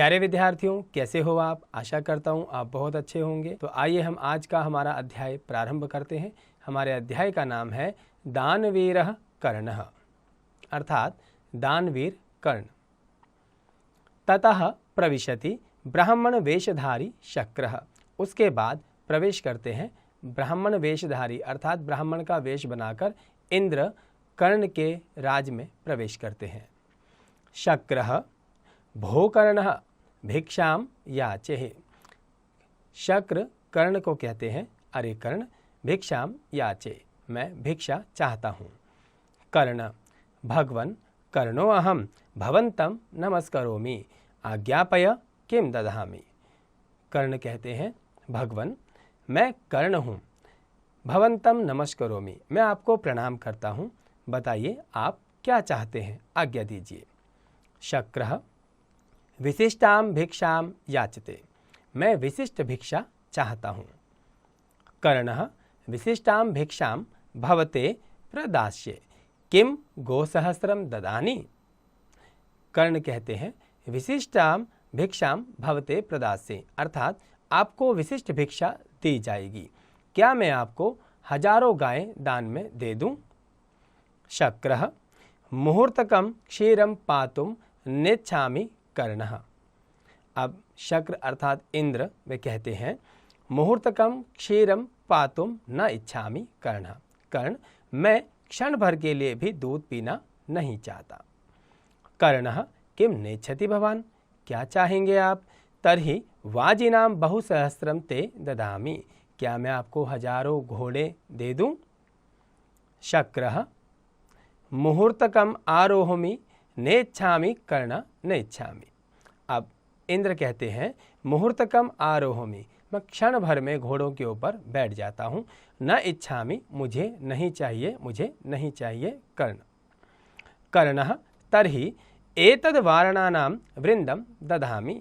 प्यारे विद्यार्थियों, कैसे हो आप? आशा करता हूँ आप बहुत अच्छे होंगे। तो आइए हम आज का हमारा अध्याय प्रारंभ करते हैं। हमारे अध्याय का नाम है दानवीरः कर्णः, अर्थात दानवीर कर्ण। ततः प्रविशति ब्राह्मण वेशधारी शक्रः, उसके बाद प्रवेश करते हैं ब्राह्मण वेशधारी अर्थात ब्राह्मण का वेश बनाकर इंद्र कर्ण के राज में प्रवेश करते हैं। शक्रः भो कर्णः भिक्षाम याचेहि। शक्र कर्ण को कहते हैं, अरे कर्ण भिक्षाम याचे, मैं भिक्षा चाहता हूँ। कर्ण भगवन् कर्णो अहम भवन्तं नमस्करोमि आज्ञापय किम दधामि। कर्ण कहते हैं, भगवन मैं कर्ण हूँ, भवन्तं नमस्करोमि, मैं आपको प्रणाम करता हूँ, बताइए आप क्या चाहते हैं, आज्ञा दीजिए। शक्रः विशिष्टां भिक्षां याचते, मैं विशिष्ट भिक्षा चाहता हूँ। कर्णः विशिष्टां भिक्षां भवते प्रदास्ये किम गोसहस्रम ददानि। कर्ण कहते हैं, विशिष्टां भिक्षां भवते प्रदास्ये, अर्थात आपको विशिष्ट भिक्षा दी जाएगी, क्या मैं आपको हजारों गायें दान में दे दूं। शक्रः मुहूर्तकं क्षीरं पातुं नेच्छामि कर्णः। अब शक्र अर्थात इंद्र वे कहते हैं, मुहूर्तकं क्षीरं पातुं न इच्छामि कर्णः, कर्ण मैं क्षण भर के लिए भी दूध पीना नहीं चाहता। कर्णः किम नेच्छति भवान, क्या चाहेंगे आप। तर्हि वाजिनां बहुसहस्रम ते ददामि, क्या मैं आपको हजारों घोड़े दे दूं। शक्रः मुहूर्तकम आरोहमि नेच्छामि कर्ण नेच्छामि। अब इंद्र कहते हैं, मुहूर्तकम आरोहमि, मैं क्षण भर में घोड़ों के ऊपर बैठ जाता हूँ। न इच्छामि, मुझे नहीं चाहिए, मुझे नहीं चाहिए कर्ण। कर्णः तर्हि एतद् वारणानां वृंदम दधामि।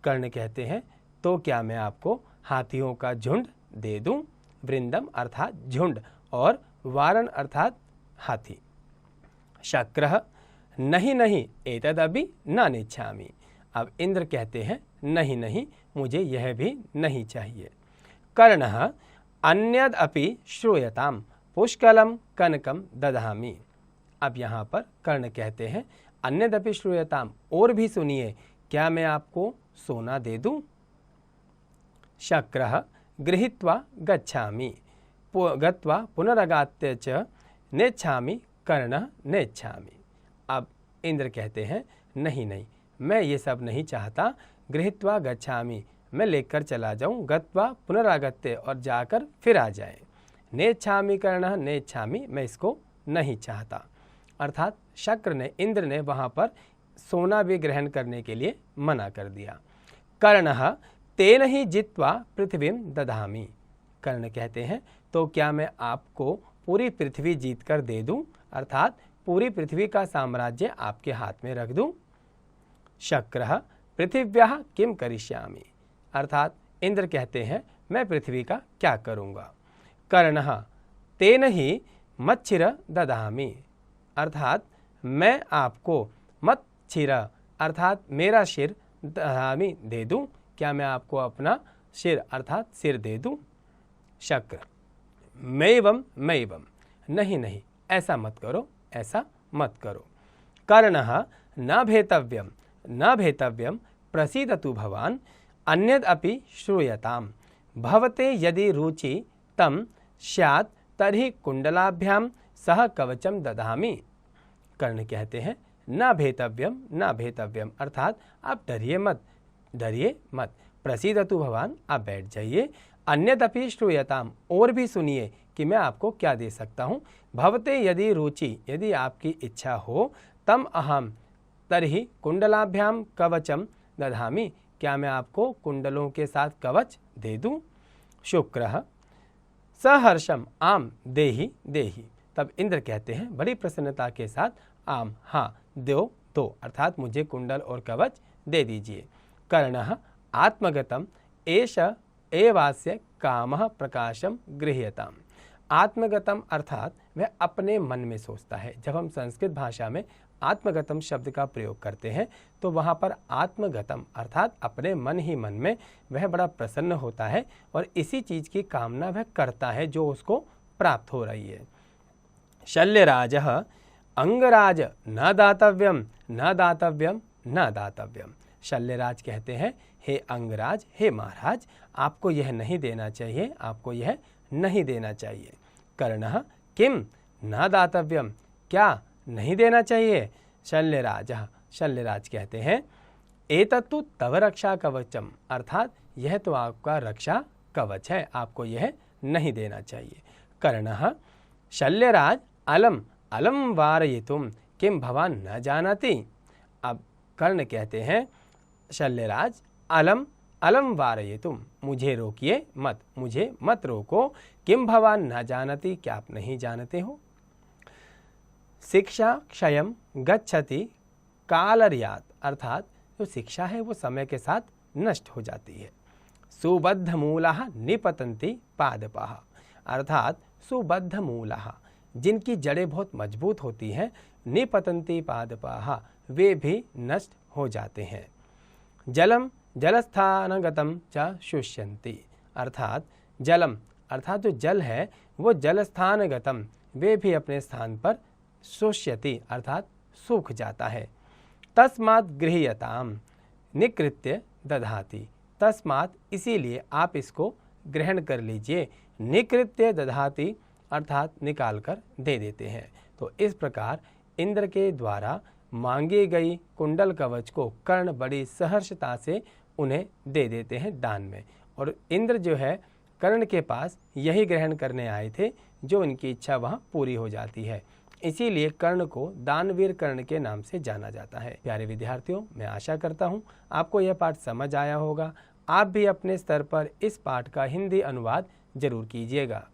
कर्ण कहते हैं, तो क्या मैं आपको हाथियों का झुंड दे दूं। वृंदम अर्थात झुंड और वारण अर्थात हाथी। शक्रः नहीं नहीं एतदपि न नेच्छामि। अब इंद्र कहते हैं, नहीं नहीं, मुझे यह भी नहीं चाहिए। कर्णः अन्यदपि श्रूयताम पुष्कलम कनकम दधामि। अब यहाँ पर कर्ण कहते हैं, अन्यदपि श्रूयताम, और भी सुनिए, क्या मैं आपको सोना दे दूं। शक्रः गृहीत्वा गच्छामि गत्वा पुनरगात्य च नेच्छामि कर्णः नेच्छामि। अब इंद्र कहते हैं, नहीं नहीं, मैं ये सब नहीं चाहता। गृहीत्वा गच्छामि, मैं लेकर चला जाऊं, गत्वा पुनरागत्य और जाकर फिर आ जाए। नेच्छामि कर्णः नेच्छामि, मैं इसको नहीं चाहता। अर्थात शक्र ने, इंद्र ने वहाँ पर सोना भी ग्रहण करने के लिए मना कर दिया। कर्णः तेन ही जित्वा पृथ्वीं दधामि। कर्ण कहते हैं, तो क्या मैं आपको पूरी पृथ्वी जीत कर दे दूं, अर्थात पूरी पृथ्वी का साम्राज्य आपके हाथ में रख दूं। शक्रः पृथिव्याः किम करिष्यामि, अर्थात इंद्र कहते हैं, मैं पृथ्वी का क्या करूंगा। कर्णः तेन ही मच्छिर दधामि, अर्थात मैं आपको मच्छिर अर्थात मेरा सिर दधामि दे दूं, क्या मैं आपको अपना सिर अर्थात सिर दे दूं। शक्र मैवम मैवम, नहीं नहीं, ऐसा मत करो, ऐसा मत करो। कर्णः न भेतव्यम न भेतव्यम प्रसीदतु भवान अन्यदपि श्रूयताम भवते यदि रुचि तम स्यात् तर्हि कुंडलाभ्यां सह कवचम दधामि। कर्ण कहते हैं, न भेतव्यम न भेतव्यम, अर्थात आप डरिए मत, डरिए मत। प्रसीदतु भवान, आप बैठ जाइए। अन्यदपि श्रूयताम, और भी सुनिए कि मैं आपको क्या दे सकता हूँ। भवते यदि रुचि, यदि आपकी इच्छा हो, तम अहम तर्हि कुंडलाभ्याम कवचम दधामि, क्या मैं आपको कुंडलों के साथ कवच दे दूं। शुक्रः सहर्षम आम देहि देहि। तब इंद्र कहते हैं बड़ी प्रसन्नता के साथ, आम हाँ दो दो, अर्थात मुझे कुंडल और कवच दे दीजिए। कर्णः आत्मगतम एष एवास्य कामः प्रकाशम गृह्यताम। आत्मगतम अर्थात वह अपने मन में सोचता है। जब हम संस्कृत भाषा में आत्मगतम शब्द का प्रयोग करते हैं तो वहाँ पर आत्मगतम अर्थात अपने मन ही मन में वह बड़ा प्रसन्न होता है और इसी चीज़ की कामना वह करता है जो उसको प्राप्त हो रही है। शल्यराजः अंगराज न दातव्यम न दातव्यम न दातव्यम। शल्यराज कहते हैं, हे अंगराज, हे महाराज, आपको यह नहीं देना चाहिए, आपको यह नहीं देना चाहिए। कर्णः किम न दातव्यम, क्या नहीं देना चाहिए? शल्यराजः, शल्यराज कहते हैं, एतत्तु तव रक्षा कवचम, अर्थात यह तो आपका रक्षा कवच है, आपको यह नहीं देना चाहिए। कर्णः शल्यराज अलम अलम वारयितुम किम भवान न जानाति। अब कर्ण कहते हैं, शल्यराज अलम अलम वारयितुम, मुझे रोकिए मत, मुझे मत रोको। किम भवान न जानति, क्या आप नहीं जानते हो? शिक्षा क्षयम गच्छति कालर्यात्, अर्थात जो शिक्षा है वो समय के साथ नष्ट हो जाती है। सुबद्ध मूलाः निपतन्ति पादपाः, अर्थात सुबद्ध मूलाः, जिनकी जड़ें बहुत मजबूत होती हैं, निपतन्ति पादपाः, वे भी नष्ट हो जाते हैं। जलम जलस्थानगतम च शुष्यन्ति, अर्थात जलम अर्थात जो जल है वो जलस्थानगतम, वे भी अपने स्थान पर शुष्यति अर्थात सूख जाता है। तस्मात् गृह्यताम निकृत्य दधाति, तस्मात् इसीलिए आप इसको ग्रहण कर लीजिए। निकृत्य दधाति अर्थात निकाल कर दे देते हैं। तो इस प्रकार इंद्र के द्वारा मांगी गई कुंडल कवच को कर्ण बड़ी सहर्षता से उन्हें दे देते हैं दान में। और इंद्र जो है कर्ण के पास यही ग्रहण करने आए थे, जो उनकी इच्छा वहाँ पूरी हो जाती है। इसीलिए कर्ण को दानवीर कर्ण के नाम से जाना जाता है। प्यारे विद्यार्थियों, मैं आशा करता हूँ आपको यह पाठ समझ आया होगा। आप भी अपने स्तर पर इस पाठ का हिंदी अनुवाद जरूर कीजिएगा।